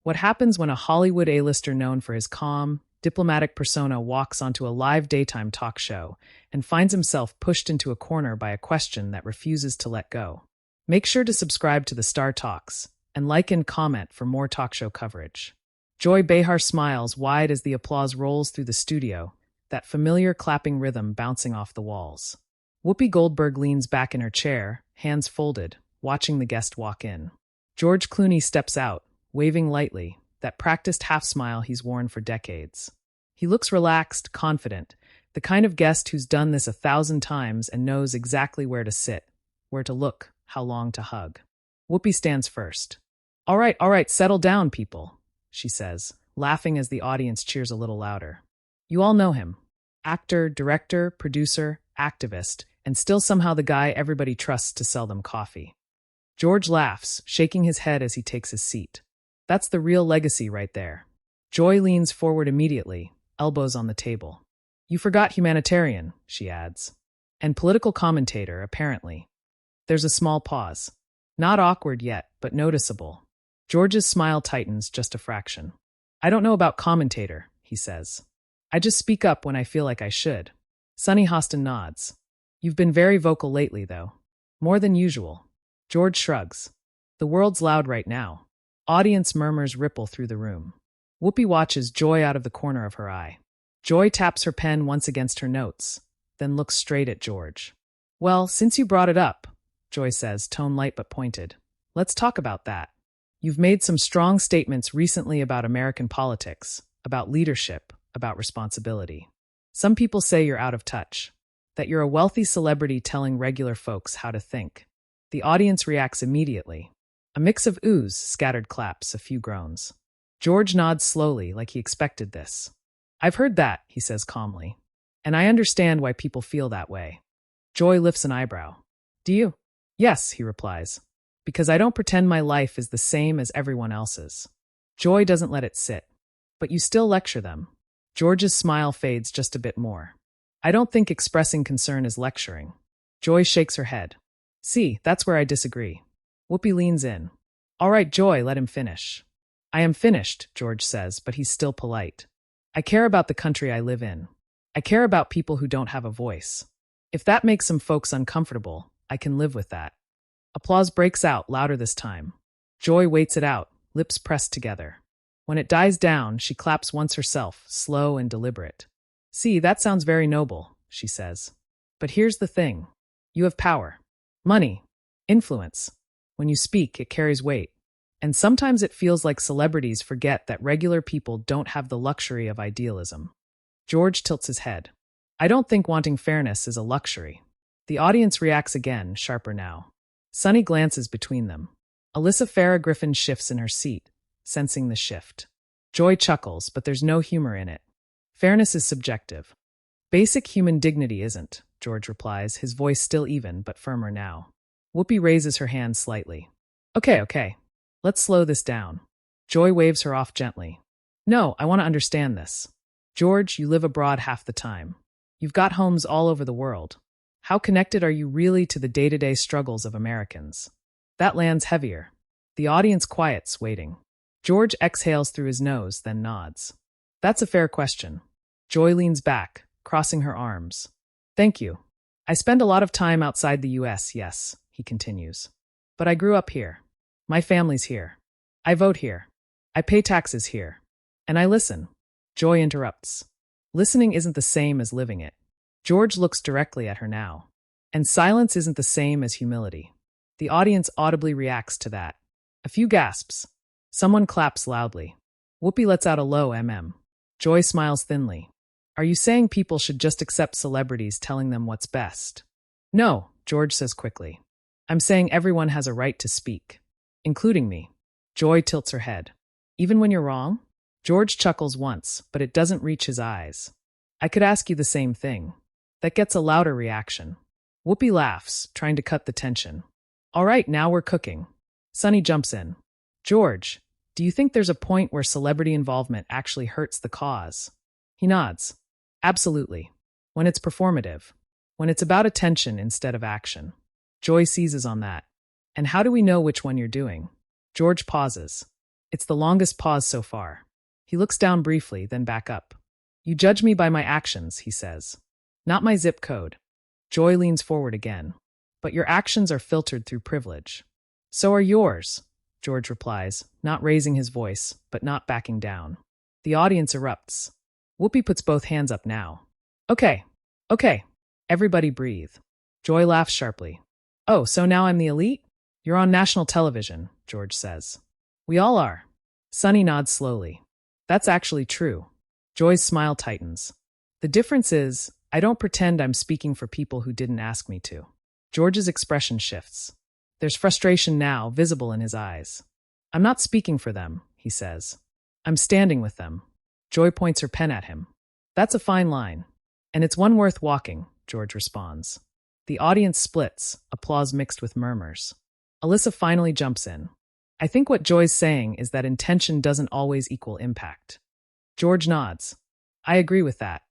What happens when a Hollywood A-lister known for his calm, diplomatic persona walks onto a live daytime talk show and finds himself pushed into a corner by a question that refuses to let go? Make sure to subscribe to the Star Talks and like and comment for more talk show coverage. Joy Behar smiles wide as the applause rolls through the studio, that familiar clapping rhythm bouncing off the walls. Whoopi Goldberg leans back in her chair, hands folded, watching the guest walk in. George Clooney steps out, waving lightly, that practiced half-smile he's worn for decades. He looks relaxed, confident, the kind of guest who's done this 1,000 times and knows exactly where to sit, where to look, how long to hug. Whoopi stands first. All right, settle down, people," she says, laughing as the audience cheers a little louder. You all know him. Actor, director, producer, activist, and still somehow the guy everybody trusts to sell them coffee. George laughs, shaking his head as he takes his seat. That's the real legacy right there. Joy leans forward immediately, elbows on the table. You forgot humanitarian, she adds. And political commentator, apparently. There's a small pause. Not awkward yet, but noticeable. George's smile tightens just a fraction. I don't know about commentator, he says. I just speak up when I feel like I should. Sonny Hostin nods. You've been very vocal lately, though. More than usual. George shrugs. The world's loud right now. Audience murmurs ripple through the room. Whoopi watches Joy out of the corner of her eye. Joy taps her pen once against her notes, then looks straight at George. Well, since you brought it up, Joy says, tone light but pointed. Let's talk about that. You've made some strong statements recently about American politics, about leadership, about responsibility. Some people say you're out of touch, that you're a wealthy celebrity telling regular folks how to think. The audience reacts immediately. A mix of oohs, scattered claps, a few groans. George nods slowly, like he expected this. I've heard that, he says calmly. And I understand why people feel that way. Joy lifts an eyebrow. Do you? Yes, he replies. Because I don't pretend my life is the same as everyone else's. Joy doesn't let it sit. But you still lecture them. George's smile fades just a bit more. I don't think expressing concern is lecturing. Joy shakes her head. See, that's where I disagree. Whoopi leans in. All right, Joy, let him finish. I am finished, George says, but he's still polite. I care about the country I live in. I care about people who don't have a voice. If that makes some folks uncomfortable, I can live with that. Applause breaks out, louder this time. Joy waits it out, lips pressed together. When it dies down, she claps once herself, slow and deliberate. See, that sounds very noble, she says. But here's the thing. You have power. Money. Influence. When you speak, it carries weight. And sometimes it feels like celebrities forget that regular people don't have the luxury of idealism. George tilts his head. I don't think wanting fairness is a luxury. The audience reacts again, sharper now. Sonny glances between them. Alyssa Farah Griffin shifts in her seat, sensing the shift. Joy chuckles, but there's no humor in it. Fairness is subjective. Basic human dignity isn't, George replies, his voice still even, but firmer now. Whoopi raises her hand slightly. Okay. Let's slow this down. Joy waves her off gently. No, I want to understand this. George, you live abroad half the time. You've got homes all over the world. How connected are you really to the day-to-day struggles of Americans? That lands heavier. The audience quiets, waiting. George exhales through his nose, then nods. That's a fair question. Joy leans back, crossing her arms. Thank you. I spend a lot of time outside the U.S., yes, he continues. But I grew up here. My family's here. I vote here. I pay taxes here. And I listen. Joy interrupts. Listening isn't the same as living it. George looks directly at her now. And silence isn't the same as humility. The audience audibly reacts to that. A few gasps. Someone claps loudly. Whoopi lets out a low mm. Joy smiles thinly. Are you saying people should just accept celebrities telling them what's best? No, George says quickly. I'm saying everyone has a right to speak. Including me. Joy tilts her head. Even when you're wrong? George chuckles once, but it doesn't reach his eyes. I could ask you the same thing. That gets a louder reaction. Whoopi laughs, trying to cut the tension. All right, now we're cooking. Sonny jumps in. George, do you think there's a point where celebrity involvement actually hurts the cause? He nods. Absolutely. When it's performative. When it's about attention instead of action. Joy seizes on that. And how do we know which one you're doing? George pauses. It's the longest pause so far. He looks down briefly, then back up. You judge me by my actions, he says. Not my zip code. Joy leans forward again. But your actions are filtered through privilege. So are yours, George replies, not raising his voice, but not backing down. The audience erupts. Whoopi puts both hands up now. Okay. Everybody breathe. Joy laughs sharply. Oh, so now I'm the elite? You're on national television, George says. We all are. Sunny nods slowly. That's actually true. Joy's smile tightens. The difference is, I don't pretend I'm speaking for people who didn't ask me to. George's expression shifts. There's frustration now, visible in his eyes. I'm not speaking for them, he says. I'm standing with them. Joy points her pen at him. That's a fine line. And it's one worth walking, George responds. The audience splits, applause mixed with murmurs. Alyssa finally jumps in. I think what Joy's saying is that intention doesn't always equal impact. George nods. I agree with that.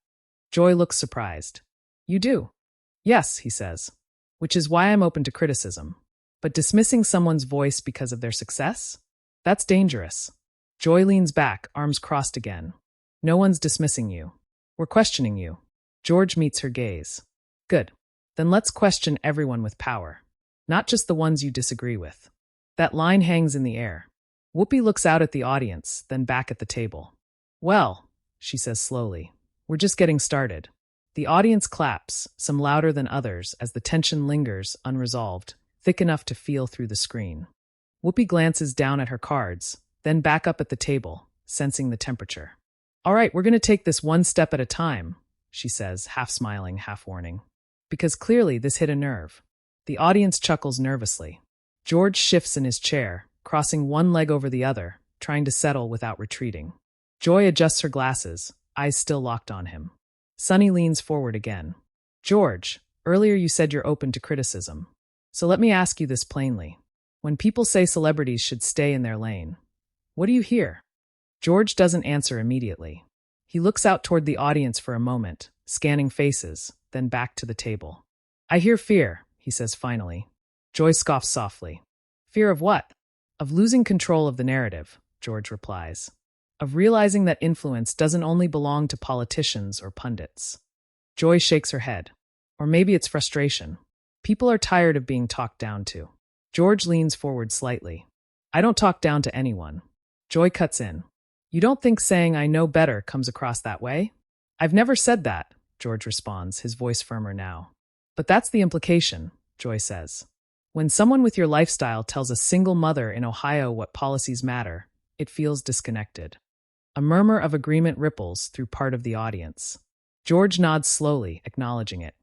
Joy looks surprised. You do? Yes, he says. Which is why I'm open to criticism. But dismissing someone's voice because of their success? That's dangerous. Joy leans back, arms crossed again. No one's dismissing you. We're questioning you. George meets her gaze. Good. Then let's question everyone with power. Not just the ones you disagree with. That line hangs in the air. Whoopi looks out at the audience, then back at the table. Well, she says slowly, we're just getting started. The audience claps, some louder than others, as the tension lingers, unresolved, thick enough to feel through the screen. Whoopi glances down at her cards, then back up at the table, sensing the temperature. All right, we're going to take this one step at a time, she says, half smiling, half warning. Because clearly this hit a nerve. The audience chuckles nervously. George shifts in his chair, crossing one leg over the other, trying to settle without retreating. Joy adjusts her glasses, eyes still locked on him. Sunny leans forward again. George, earlier you said you're open to criticism. So let me ask you this plainly. When people say celebrities should stay in their lane, what do you hear? George doesn't answer immediately. He looks out toward the audience for a moment, scanning faces, then back to the table. I hear fear, he says finally. Joy scoffs softly. Fear of what? Of losing control of the narrative, George replies. Of realizing that influence doesn't only belong to politicians or pundits. Joy shakes her head. Or maybe it's frustration. People are tired of being talked down to. George leans forward slightly. I don't talk down to anyone. Joy cuts in. You don't think saying I know better comes across that way? I've never said that, George responds, his voice firmer now. But that's the implication, Joy says. When someone with your lifestyle tells a single mother in Ohio what policies matter, it feels disconnected. A murmur of agreement ripples through part of the audience. George nods slowly, acknowledging it.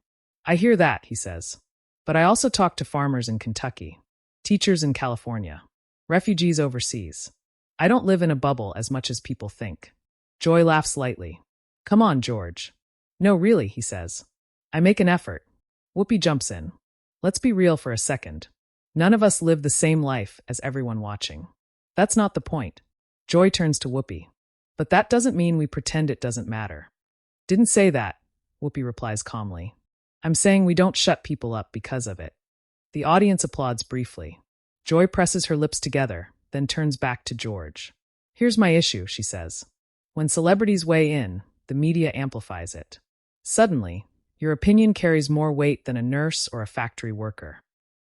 I hear that, he says. But I also talk to farmers in Kentucky, teachers in California, refugees overseas. I don't live in a bubble as much as people think. Joy laughs lightly. Come on, George. No, really, he says. I make an effort. Whoopi jumps in. Let's be real for a second. None of us live the same life as everyone watching. That's not the point. Joy turns to Whoopi. But that doesn't mean we pretend it doesn't matter. Didn't say that, Whoopi replies calmly. I'm saying we don't shut people up because of it. The audience applauds briefly. Joy presses her lips together, then turns back to George. Here's my issue, she says. When celebrities weigh in, the media amplifies it. Suddenly, your opinion carries more weight than a nurse or a factory worker.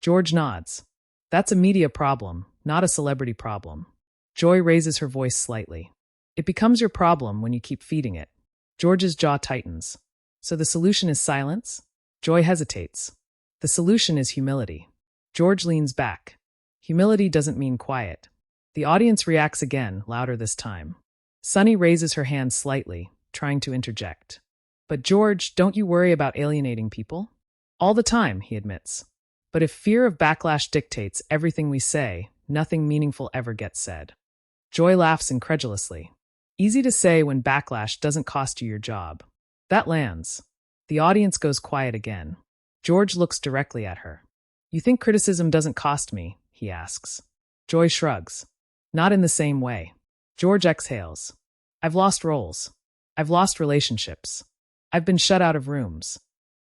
George nods. That's a media problem, not a celebrity problem. Joy raises her voice slightly. It becomes your problem when you keep feeding it. George's jaw tightens. So the solution is silence? Joy hesitates. The solution is humility. George leans back. Humility doesn't mean quiet. The audience reacts again, louder this time. Sunny raises her hand slightly, trying to interject. But George, don't you worry about alienating people? All the time, he admits. But if fear of backlash dictates everything we say, nothing meaningful ever gets said. Joy laughs incredulously. Easy to say when backlash doesn't cost you your job. That lands. The audience goes quiet again. George looks directly at her. You think criticism doesn't cost me? He asks. Joy shrugs. Not in the same way. George exhales. I've lost roles. I've lost relationships. I've been shut out of rooms.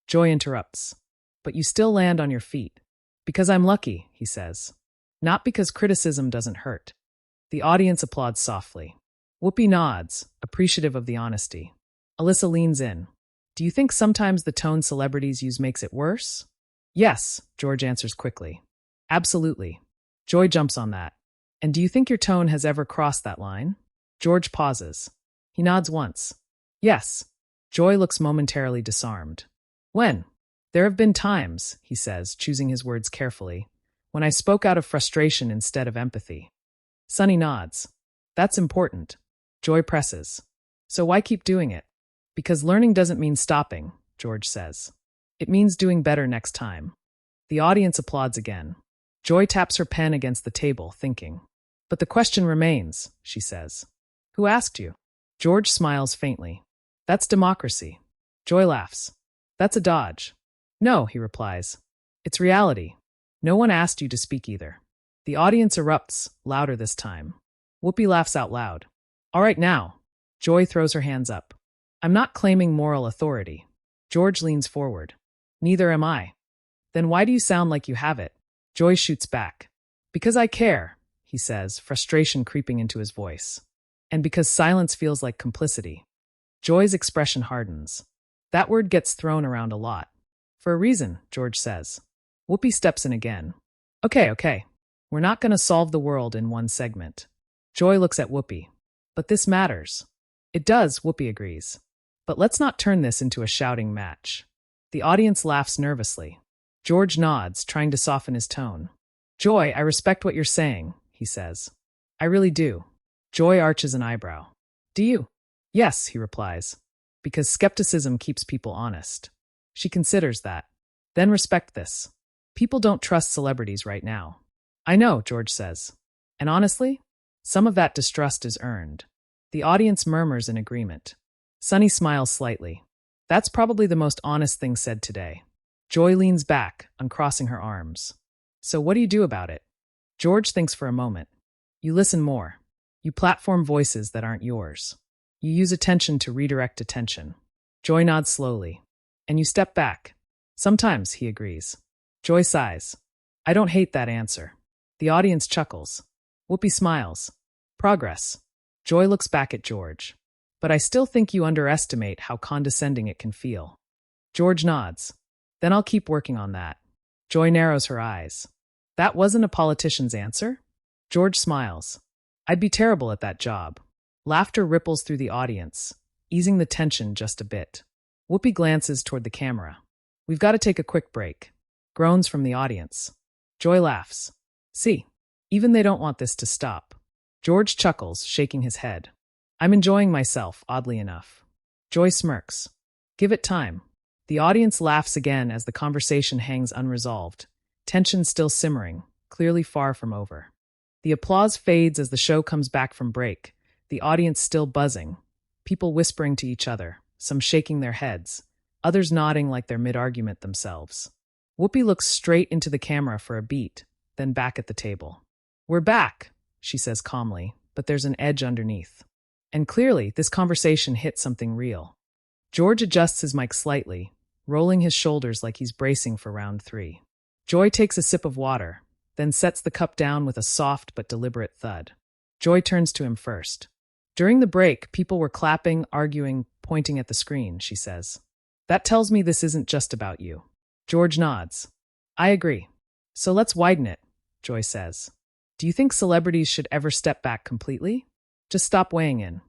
Joy interrupts. But you still land on your feet. Because I'm lucky, he says. Not because criticism doesn't hurt. The audience applauds softly. Whoopi nods, appreciative of the honesty. Alyssa leans in. Do you think sometimes the tone celebrities use makes it worse? Yes, George answers quickly. Absolutely. Joy jumps on that. And do you think your tone has ever crossed that line? George pauses. He nods once. Yes. Joy looks momentarily disarmed. When? There have been times, he says, choosing his words carefully, when I spoke out of frustration instead of empathy. Sunny nods. That's important. Joy presses. So why keep doing it? Because learning doesn't mean stopping, George says. It means doing better next time. The audience applauds again. Joy taps her pen against the table, thinking. But the question remains, she says. Who asked you? George smiles faintly. That's democracy. Joy laughs. That's a dodge. No, he replies. It's reality. No one asked you to speak either. The audience erupts, louder this time. Whoopi laughs out loud. All right now. Joy throws her hands up. I'm not claiming moral authority. George leans forward. Neither am I. Then why do you sound like you have it? Joy shoots back. Because I care, he says, frustration creeping into his voice. And because silence feels like complicity. Joy's expression hardens. That word gets thrown around a lot. For a reason, George says. Whoopi steps in again. Okay. We're not going to solve the world in one segment. Joy looks at Whoopi. But this matters. It does, Whoopi agrees. But let's not turn this into a shouting match. The audience laughs nervously. George nods, trying to soften his tone. Joy, I respect what you're saying, he says. I really do. Joy arches an eyebrow. Do you? Yes, he replies. Because skepticism keeps people honest. She considers that. Then respect this. People don't trust celebrities right now. I know, George says. And honestly, some of that distrust is earned. The audience murmurs in agreement. Sunny smiles slightly. That's probably the most honest thing said today. Joy leans back, uncrossing her arms. So what do you do about it? George thinks for a moment. You listen more. You platform voices that aren't yours. You use attention to redirect attention. Joy nods slowly. And you step back. Sometimes, he agrees. Joy sighs. I don't hate that answer. The audience chuckles. Whoopi smiles. Progress. Joy looks back at George. But I still think you underestimate how condescending it can feel. George nods. Then I'll keep working on that. Joy narrows her eyes. That wasn't a politician's answer? George smiles. I'd be terrible at that job. Laughter ripples through the audience, easing the tension just a bit. Whoopi glances toward the camera. We've got to take a quick break. Groans from the audience. Joy laughs. See, even they don't want this to stop. George chuckles, shaking his head. I'm enjoying myself, oddly enough. Joy smirks. Give it time. The audience laughs again as the conversation hangs unresolved, tension still simmering, clearly far from over. The applause fades as the show comes back from break, the audience still buzzing, people whispering to each other, some shaking their heads, others nodding like they're mid-argument themselves. Whoopi looks straight into the camera for a beat, then back at the table. We're back, she says calmly, but there's an edge underneath. And clearly, this conversation hit something real. George adjusts his mic slightly, rolling his shoulders like he's bracing for round 3. Joy takes a sip of water, then sets the cup down with a soft but deliberate thud. Joy turns to him first. During the break, people were clapping, arguing, pointing at the screen, she says. That tells me this isn't just about you. George nods. I agree. So let's widen it, Joy says. Do you think celebrities should ever step back completely? Just stop weighing in.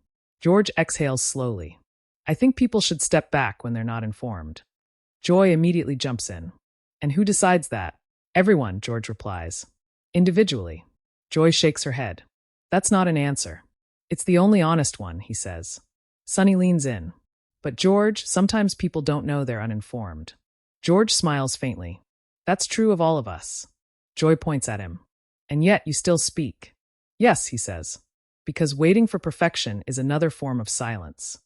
George exhales slowly. I think people should step back when they're not informed. Joy immediately jumps in. And who decides that? Everyone, George replies. Individually. Joy shakes her head. That's not an answer. It's the only honest one, he says. Sunny leans in. But George, sometimes people don't know they're uninformed. George smiles faintly. That's true of all of us. Joy points at him. And yet you still speak. Yes, he says. Because waiting for perfection is another form of silence.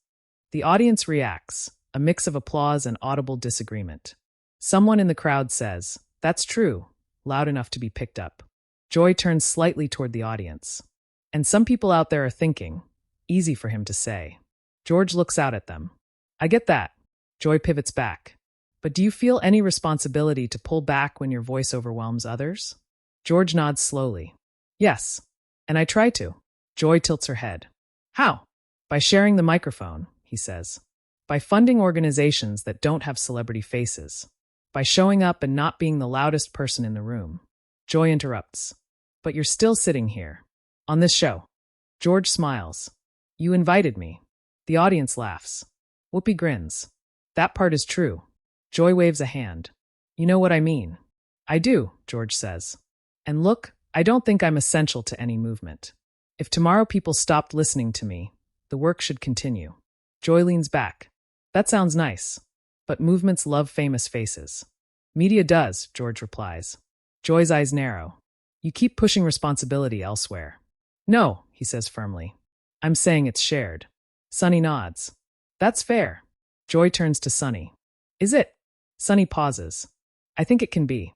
The audience reacts, a mix of applause and audible disagreement. Someone in the crowd says, "That's true," loud enough to be picked up. Joy turns slightly toward the audience. And some people out there are thinking, easy for him to say. George looks out at them. I get that. Joy pivots back. But do you feel any responsibility to pull back when your voice overwhelms others? George nods slowly. Yes. And I try to. Joy tilts her head. How? By sharing the microphone, he says. By funding organizations that don't have celebrity faces. By showing up and not being the loudest person in the room. Joy interrupts. But you're still sitting here. On this show. George smiles. You invited me. The audience laughs. Whoopi grins. That part is true. Joy waves a hand. You know what I mean. I do, George says. And look, I don't think I'm essential to any movement. If tomorrow people stopped listening to me, the work should continue. Joy leans back. That sounds nice. But movements love famous faces. Media does, George replies. Joy's eyes narrow. You keep pushing responsibility elsewhere. No, he says firmly. I'm saying it's shared. Sunny nods. That's fair. Joy turns to Sunny. Is it? Sunny pauses. I think it can be.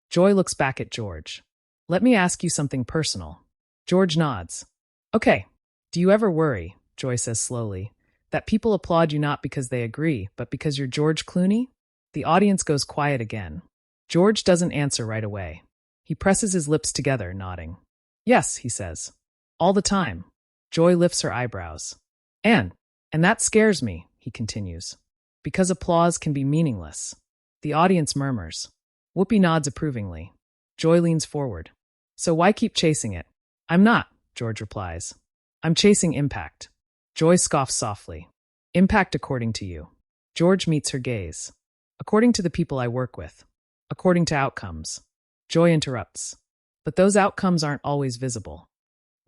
Joy looks back at George. Let me ask you something personal. George nods. Okay. Do you ever worry, Joy says slowly, that people applaud you not because they agree, but because you're George Clooney? The audience goes quiet again. George doesn't answer right away. He presses his lips together, nodding. Yes, he says. All the time. Joy lifts her eyebrows. And that scares me, he continues. Because applause can be meaningless. The audience murmurs. Whoopi nods approvingly. Joy leans forward. So why keep chasing it? I'm not, George replies. I'm chasing impact. Joy scoffs softly. Impact according to you. George meets her gaze. According to the people I work with. According to outcomes. Joy interrupts. But those outcomes aren't always visible.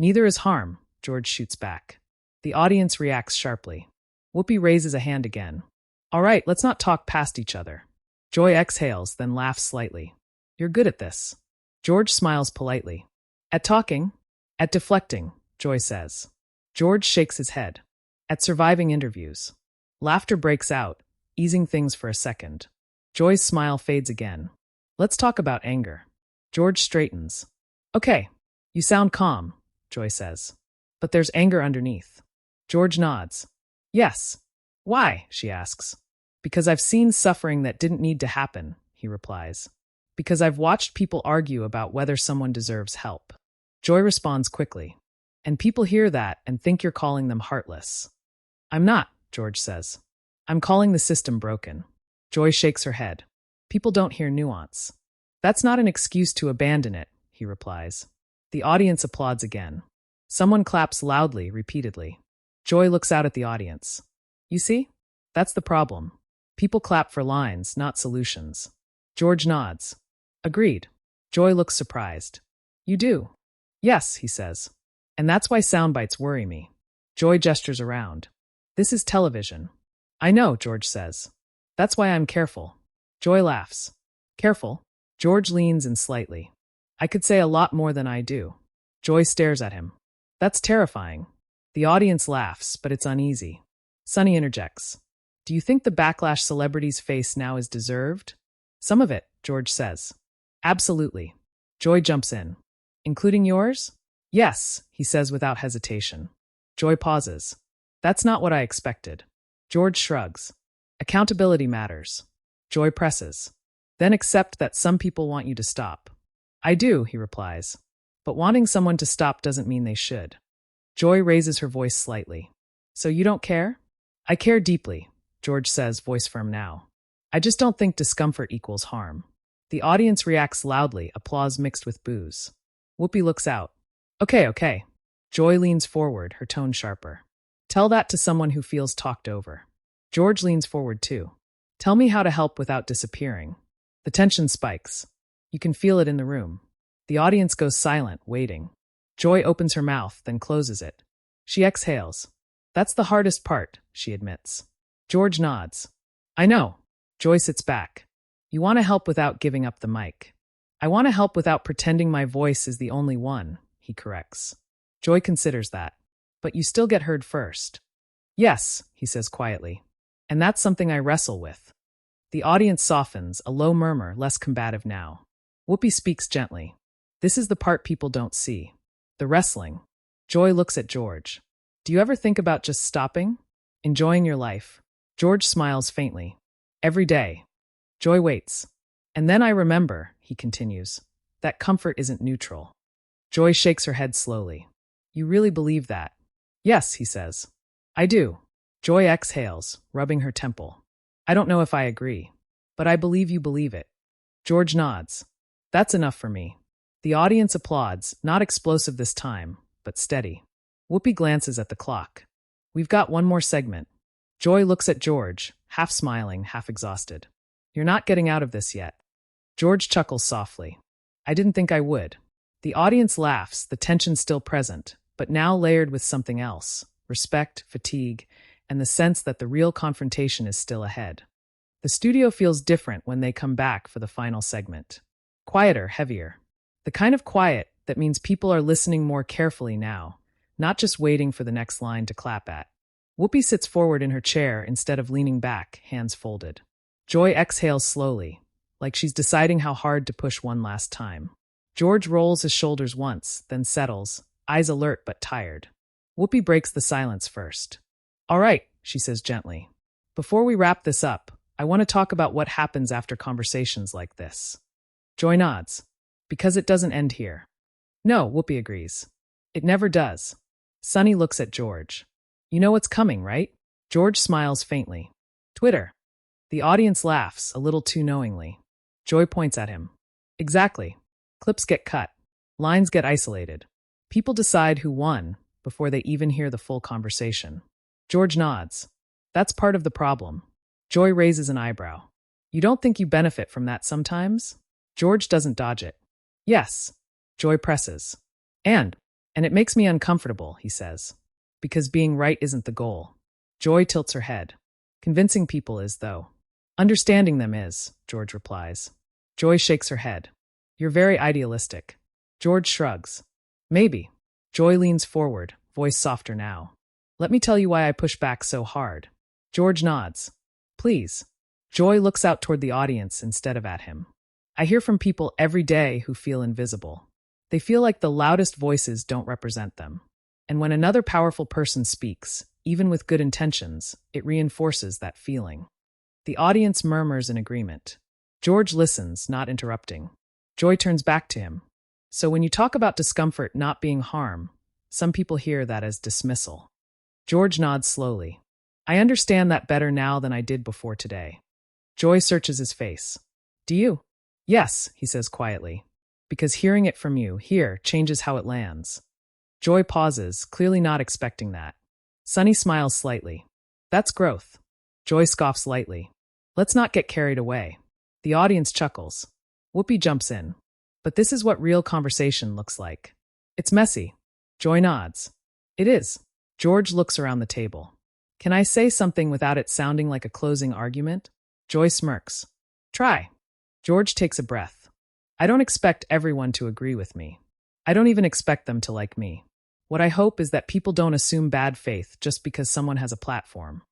Neither is harm, George shoots back. The audience reacts sharply. Whoopi raises a hand again. All right, let's not talk past each other. Joy exhales, then laughs slightly. You're good at this. George smiles politely. At talking? At deflecting, Joy says. George shakes his head. At surviving interviews. Laughter breaks out, easing things for a second. Joy's smile fades again. Let's talk about anger. George straightens. Okay, you sound calm, Joy says. But there's anger underneath. George nods. Yes. Why? She asks. Because I've seen suffering that didn't need to happen, he replies. Because I've watched people argue about whether someone deserves help. Joy responds quickly. And people hear that and think you're calling them heartless. I'm not, George says. I'm calling the system broken. Joy shakes her head. People don't hear nuance. That's not an excuse to abandon it, he replies. The audience applauds again. Someone claps loudly, repeatedly. Joy looks out at the audience. You see? That's the problem. People clap for lines, not solutions. George nods. Agreed. Joy looks surprised. You do? Yes, he says. And that's why sound bites worry me. Joy gestures around. This is television. I know, George says. That's why I'm careful. Joy laughs. Careful? George leans in slightly. I could say a lot more than I do. Joy stares at him. That's terrifying. The audience laughs, but it's uneasy. Sunny interjects. Do you think the backlash celebrities face now is deserved? Some of it, George says. Absolutely. Joy jumps in. Including yours? Yes, he says without hesitation. Joy pauses. That's not what I expected. George shrugs. Accountability matters. Joy presses. Then accept that some people want you to stop. I do, he replies. But wanting someone to stop doesn't mean they should. Joy raises her voice slightly. So you don't care? I care deeply, George says, voice firm now. I just don't think discomfort equals harm. The audience reacts loudly, applause mixed with boos. Whoopi looks out. Okay. Joy leans forward, her tone sharper. Tell that to someone who feels talked over. George leans forward too. Tell me how to help without disappearing. The tension spikes. You can feel it in the room. The audience goes silent, waiting. Joy opens her mouth, then closes it. She exhales. That's the hardest part, she admits. George nods. I know. Joy sits back. You want to help without giving up the mic. I want to help without pretending my voice is the only one, he corrects. Joy considers that. But you still get heard first. Yes, he says quietly. And that's something I wrestle with. The audience softens, a low murmur, less combative now. Whoopi speaks gently. This is the part people don't see. The wrestling. Joy looks at George. Do you ever think about just stopping? Enjoying your life? George smiles faintly. Every day. Joy waits. And then I remember, he continues, that comfort isn't neutral. Joy shakes her head slowly. You really believe that? Yes, he says. I do. Joy exhales, rubbing her temple. I don't know if I agree, but I believe you believe it. George nods. That's enough for me. The audience applauds, not explosive this time, but steady. Whoopi glances at the clock. We've got one more segment. Joy looks at George, half smiling, half exhausted. You're not getting out of this yet. George chuckles softly. I didn't think I would. The audience laughs, the tension still present, but now layered with something else: respect, fatigue, and the sense that the real confrontation is still ahead. The studio feels different when they come back for the final segment. Quieter, heavier. The kind of quiet that means people are listening more carefully now, not just waiting for the next line to clap at. Whoopi sits forward in her chair instead of leaning back, hands folded. Joy exhales slowly, like she's deciding how hard to push one last time. George rolls his shoulders once, then settles, eyes alert but tired. Whoopi breaks the silence first. All right, she says gently. Before we wrap this up, I want to talk about what happens after conversations like this. Joy nods. Because it doesn't end here. No, Whoopi agrees. It never does. Sunny looks at George. You know what's coming, right? George smiles faintly. Twitter. The audience laughs, a little too knowingly. Joy points at him. Exactly. Clips get cut. Lines get isolated. People decide who won before they even hear the full conversation. George nods. That's part of the problem. Joy raises an eyebrow. You don't think you benefit from that sometimes? George doesn't dodge it. Yes. Joy presses. And it makes me uncomfortable, he says. Because being right isn't the goal. Joy tilts her head. Convincing people is, though. Understanding them is, George replies. Joy shakes her head. You're very idealistic. George shrugs. Maybe. Joy leans forward, voice softer now. Let me tell you why I push back so hard. George nods. Please. Joy looks out toward the audience instead of at him. I hear from people every day who feel invisible. They feel like the loudest voices don't represent them. And when another powerful person speaks, even with good intentions, it reinforces that feeling. The audience murmurs in agreement. George listens, not interrupting. Joy turns back to him. So when you talk about discomfort not being harm, some people hear that as dismissal. George nods slowly. I understand that better now than I did before today. Joy searches his face. Do you? Yes, he says quietly. Because hearing it from you, here, changes how it lands. Joy pauses, clearly not expecting that. Sunny smiles slightly. That's growth. Joy scoffs lightly. Let's not get carried away. The audience chuckles. Whoopi jumps in. But this is what real conversation looks like. It's messy. Joy nods. It is. George looks around the table. Can I say something without it sounding like a closing argument? Joy smirks. Try. George takes a breath. I don't expect everyone to agree with me. I don't even expect them to like me. What I hope is that people don't assume bad faith just because someone has a platform.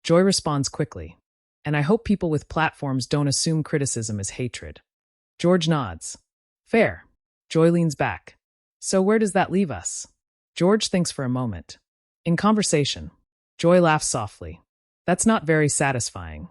Joy responds quickly. And I hope people with platforms don't assume criticism is hatred. George nods. Fair. Joy leans back. So where does that leave us? George thinks for a moment. In conversation. Joy laughs softly. That's not very satisfying.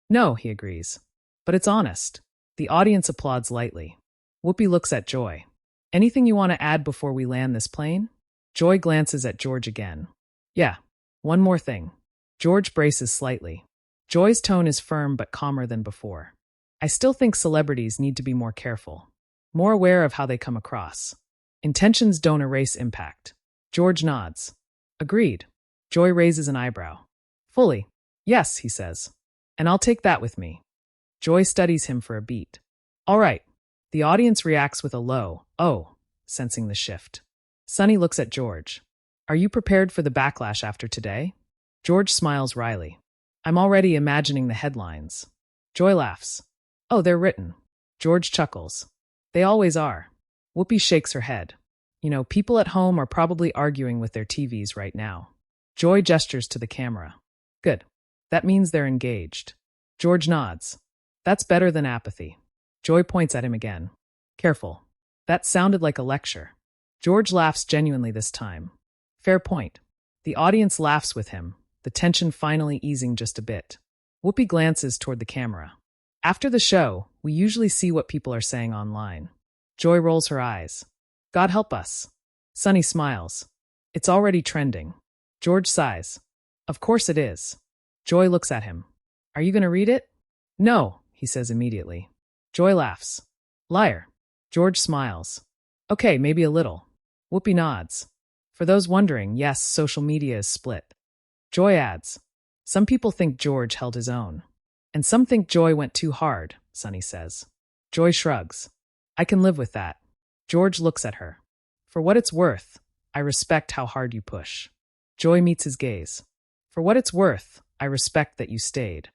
No, he agrees. But it's honest. The audience applauds lightly. Whoopi looks at Joy. Anything you want to add before we land this plane? Joy glances at George again. Yeah. One more thing. George braces slightly. Joy's tone is firm but calmer than before. I still think celebrities need to be more careful. More aware of how they come across. Intentions don't erase impact. George nods. Agreed. Joy raises an eyebrow. Fully. Yes, he says. And I'll take that with me. Joy studies him for a beat. All right. The audience reacts with a low, oh, sensing the shift. Sunny looks at George. Are you prepared for the backlash after today? George smiles wryly. I'm already imagining the headlines. Joy laughs. Oh, they're written. George chuckles. They always are. Whoopi shakes her head. You know, people at home are probably arguing with their TVs right now. Joy gestures to the camera. Good. That means they're engaged. George nods. That's better than apathy. Joy points at him again. Careful. That sounded like a lecture. George laughs genuinely this time. Fair point. The audience laughs with him, the tension finally easing just a bit. Whoopi glances toward the camera. After the show, we usually see what people are saying online. Joy rolls her eyes. God help us. Sunny smiles. It's already trending. George sighs. Of course it is. Joy looks at him. Are you going to read it? No, he says immediately. Joy laughs. Liar. George smiles. Okay, maybe a little. Whoopi nods. For those wondering, yes, social media is split. Joy adds. Some people think George held his own. And some think Joy went too hard, Sunny says. Joy shrugs. I can live with that. George looks at her. For what it's worth, I respect how hard you push. Joy meets his gaze. For what it's worth, I respect that you stayed.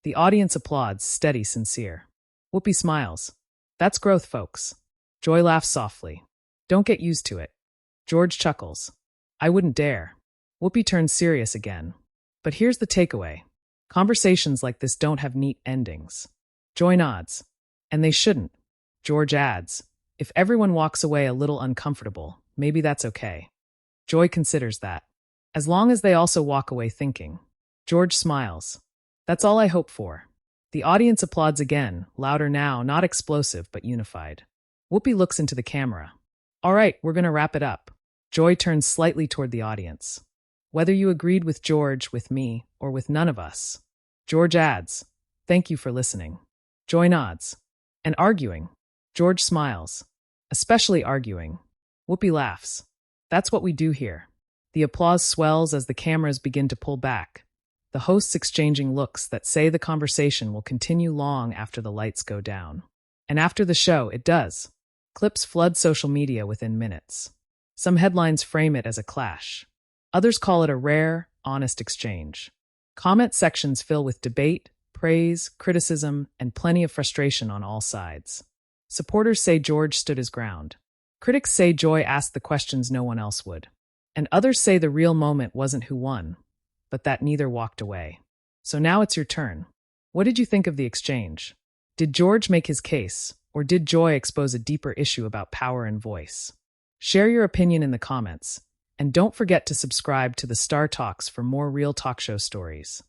The audience applauds, steady, sincere. Whoopi smiles. That's growth, folks. Joy laughs softly. Don't get used to it. George chuckles. I wouldn't dare. Whoopi turns serious again. But here's the takeaway. Conversations like this don't have neat endings. Joy nods. And they shouldn't. George adds. If everyone walks away a little uncomfortable, maybe that's okay. Joy considers that. As long as they also walk away thinking. George smiles. That's all I hope for. The audience applauds again, louder now, not explosive, but unified. Whoopi looks into the camera. All right, we're going to wrap it up. Joy turns slightly toward the audience. Whether you agreed with George, with me, or with none of us. George adds, thank you for listening. Joy nods. And arguing. George smiles. Especially arguing. Whoopi laughs. That's what we do here. The applause swells as the cameras begin to pull back. The hosts exchanging looks that say the conversation will continue long after the lights go down. And after the show, it does. Clips flood social media within minutes. Some headlines frame it as a clash. Others call it a rare, honest exchange. Comment sections fill with debate, praise, criticism, and plenty of frustration on all sides. Supporters say George stood his ground. Critics say Joy asked the questions no one else would. And others say the real moment wasn't who won, but that neither walked away. So now it's your turn. What did you think of the exchange? Did George make his case, or did Joy expose a deeper issue about power and voice? Share your opinion in the comments, and don't forget to subscribe to the Star Talks for more real talk show stories.